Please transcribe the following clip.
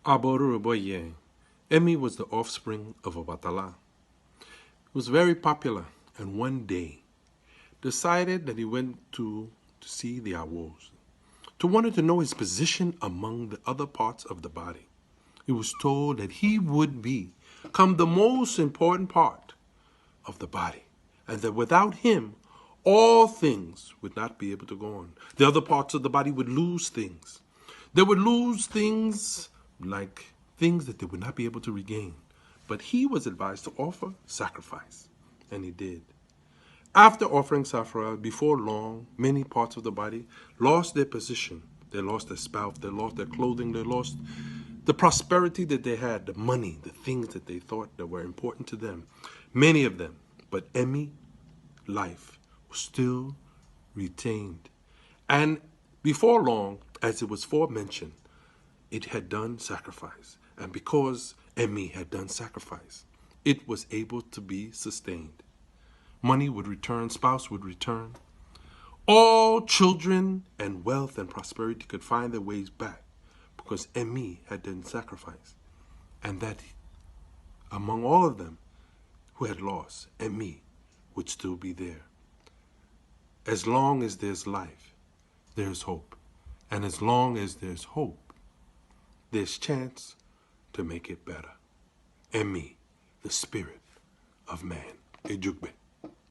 Aboruboye. Emi was the offspring of a Batala. He was very popular, and one day decided that he went to see the Awos, to wanted to know his position among the other parts of the body. He was told that he would become the most important part of the body, and that without him, all things would not be able to go on. The other parts of the body would lose things. They would lose things like things that they would not be able to regain. But he was advised to offer sacrifice, and he did. After offering sacrifice, before long, many parts of the body lost their position. They lost their spouse, they lost their clothing, they lost the prosperity that they had, the money, the things that they thought that were important to them. Many of them. But Emi, life, was still retained. And before long, as it was forementioned, it had done sacrifice. And because Emi had done sacrifice, it was able to be sustained. Money would return, spouse would return. All children and wealth and prosperity could find their ways back because Emi had done sacrifice. And that among all of them who had lost, Emi would still be there. As long as there's life, there's hope. And as long as there's hope, there's chance to make it better. Emi, the spirit of man. Eji Ogbe.